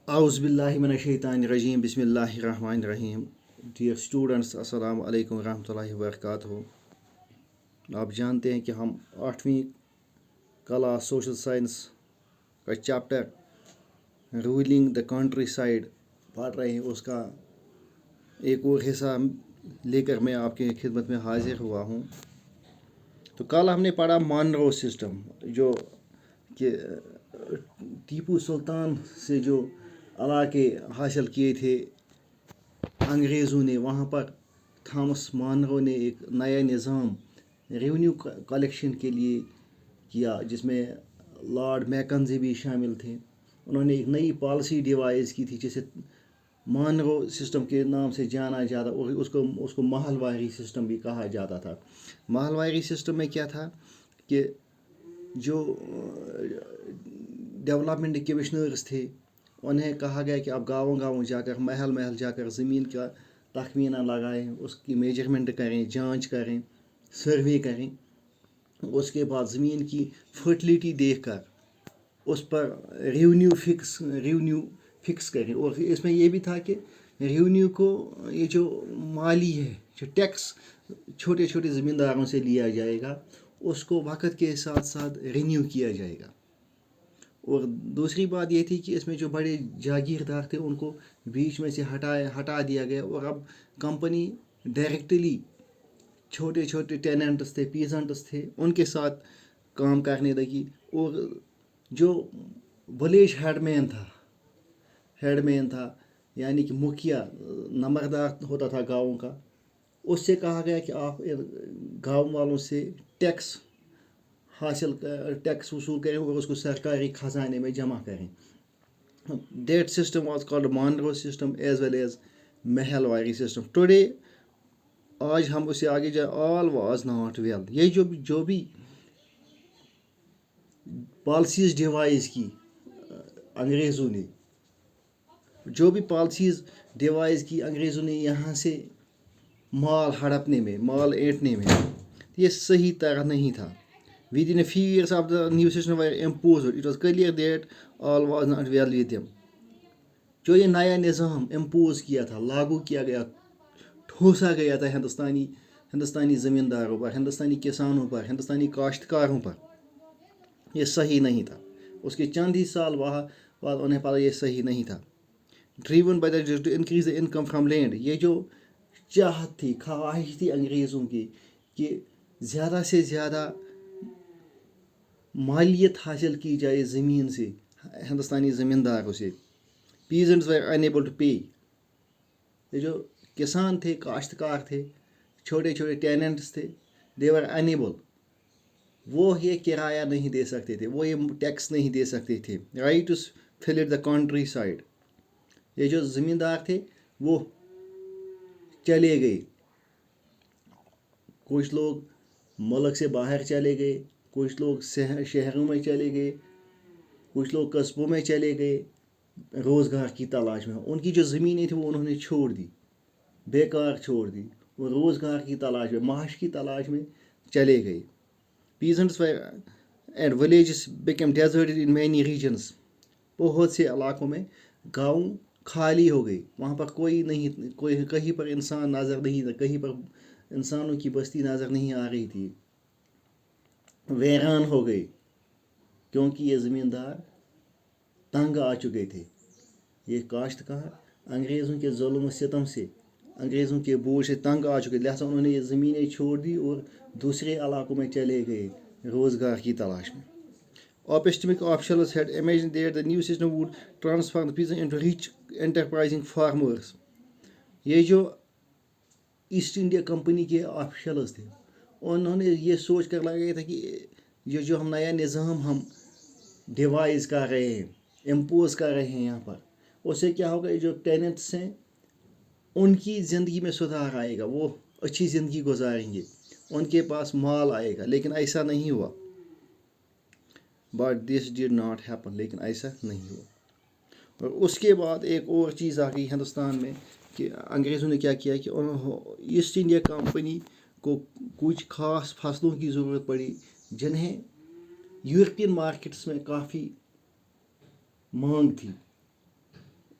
اعوذ باللہ من الشیطان الرجیم بسم اللہ الرحمن الرحیم. ڈیئر اسٹوڈنٹس السلام علیکم ورحمۃ اللہ وبرکاتہ. آپ جانتے ہیں کہ ہم 8ویں کلاس سوشل سائنس کا chapter ruling the countryside پڑھ رہے ہیں. اس کا ایک اور حصہ لے کر میں آپ کی خدمت میں حاضر ہوا ہوں. تو کل ہم نے پڑھا مانرو سسٹم، جو کہ ٹیپو سلطان سے جو علاقے حاصل کیے تھے انگریزوں نے، وہاں پر تھامس مانرو نے ایک نیا نظام ریونیو کلیکشن کے لیے کیا، جس میں لارڈ میکنزی بھی شامل تھے. انہوں نے ایک نئی پالیسی ڈیوائز کی تھی جسے مانرو سسٹم کے نام سے جانا جاتا، اور اس کو محل واری سسٹم بھی کہا جاتا تھا. محل واری سسٹم میں کیا تھا کہ جو ڈیولپمنٹ کمشنرز تھے انہیں کہا گیا کہ آپ گاؤں گاؤں جا کر محل محل جا کر زمین کا تخمینہ لگائیں، اس کی میجرمنٹ کریں، جانچ کریں، سروے کریں. اس کے بعد زمین کی فرٹیلیٹی دیکھ کر اس پر ریونیو فکس کریں. اور اس میں یہ بھی تھا کہ ریونیو کو یہ جو مالی ہے، جو ٹیکس چھوٹے چھوٹے زمینداروں سے لیا جائے گا، اس کو وقت کے ساتھ ساتھ رینیو کیا جائے گا. اور دوسری بات یہ تھی کہ اس میں جو بڑے جاگیردار تھے ان کو بیچ میں سے ہٹا دیا گیا، اور اب کمپنی ڈائریکٹلی چھوٹے چھوٹے ٹیننٹس تھے، پیزنٹس تھے، ان کے ساتھ کام کرنے لگی. اور جو ولیج ہیڈ مین تھا یعنی کہ مکھیا، نمبردار ہوتا تھا گاؤں کا، اس سے کہا گیا کہ آپ گاؤں والوں سے ٹیکس وصول کریں اور اس کو سرکاری خزانے میں جمع کریں. That system was called Munro system as well as Mahalwari system. Today آج ہم اسے آگے جائیں. All was not well. یہ جو بھی پالیسیز ڈیوائز کی انگریزوں نے یہاں سے مال ہڑپنے میں، مال اینٹنے میں، یہ صحیح طرح نہیں تھا. Within a few years after the new system were imposed, it was clear that all was not well with them. جو یہ نیا نظام امپوز کیا تھا، لاگو کیا گیا، ٹھوسا گیا تھا ہندوستانی زمینداروں پر، ہندوستانی کسانوں پر، ہندوستانی کاشتکاروں پر، یہ صحیح نہیں تھا. اس کے چند ہی سال بعد انہیں پتا یہ صحیح نہیں تھا. Driven by the to increase the income from land. یہ جو چاہت تھی، خواہش تھی انگریزوں کی کہ زیادہ سے زیادہ مالیت حاصل کی جائے زمین سے، ہندوستانی زمینداروں سے. Peasants were unable to pay. یہ جو کسان تھے، کاشتکار تھے، چھوٹے چھوٹے ٹیننٹس تھے، they were unable. وہ یہ کرایہ نہیں دے سکتے تھے، وہ یہ ٹیکس نہیں دے سکتے تھے. right to fill the country side. یہ جو زمیندار تھے وہ چلے گئے. کچھ لوگ ملک سے باہر چلے گئے، کچھ لوگ شہروں میں چلے گئے، کچھ لوگ قصبوں میں چلے گئے روزگار کی تلاش میں. ان کی جو زمینیں تھیں وہ انہوں نے چھوڑ دی، بیکار چھوڑ دی، وہ روزگار کی تلاش میں، معاش کی تلاش میں چلے گئے. Peasants and villages became deserted in many regions. بہت سے علاقوں میں گاؤں خالی ہو گئی، وہاں پر کہیں پر انسان نظر نہیں تھا، کہیں پر انسانوں کی بستی نظر نہیں آ رہی تھی. ویران ہو گئی کیونکہ یہ زمیندار تنگ آ چکے تھے. یہ کاشتکار انگریزوں کے ظلم و ستم سے، انگریزوں کے بوجھ سے تنگ آ چکے، لہٰذا انہوں نے یہ زمینیں چھوڑ دی اور دوسرے علاقوں میں چلے گئے روزگار کی تلاش میں. Optimistic officials had imagined that the new system would transform the peasants into rich, enterprising farmers. یہ جو ایسٹ انڈیا کمپنی کے آفیشلز تھے، انہوں نے یہ سوچ کر لگایا تھا کہ یہ جو ہم نیا نظام ہم ڈیوائز کر رہے ہیں، امپوز کر رہے ہیں یہاں پر، اس سے کیا ہوگا، یہ جو ٹیننٹس ہیں ان کی زندگی میں سدھار آئے گا، وہ اچھی زندگی گزاریں گے، ان کے پاس مال آئے گا. لیکن ایسا نہیں ہوا. But this did not happen. لیکن ایسا نہیں ہوا. اور اس کے بعد ایک اور چیز آ گئی ہندوستان میں کہ انگریزوں نے کیا کیا کہ ایسٹ انڈیا کمپنی کو کچھ خاص فصلوں کی ضرورت پڑی جنہیں یورپین مارکیٹس میں کافی مانگ تھی.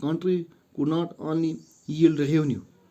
country could not only yield revenue.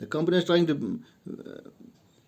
The company is trying to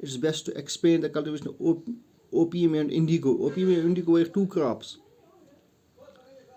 its best to expand the cultivation of opium and indigo. Opium and indigo were two crops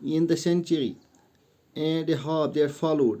In the century and a half that followed,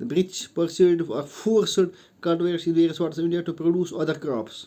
the British pursued or forced cultivators in various parts of India to produce other crops.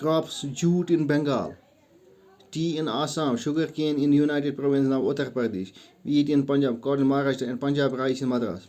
crops jute in Bengal, tea in Assam, sugar cane in United Province of Uttar Pradesh, wheat in Punjab, cotton in Maharashtra, and Punjab rice in Madras.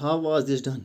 how was this done?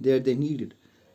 that they needed.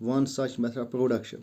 one such method of production.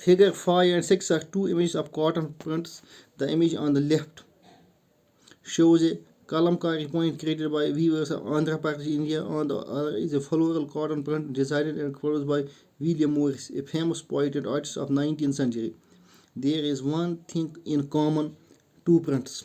Figure 5 and 6 are two images of cotton prints. The image on the left shows a kalamkari point created by weavers of Andhra Pradesh, India. On the other is a floral cotton print designed and produced by William Morris, a famous poet and artist of 19th century. There is one thing in common two prints.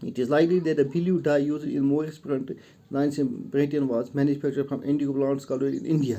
It is likely that the blue dye used in Morris print 1918 was manufactured from indigo plants cultivated in India.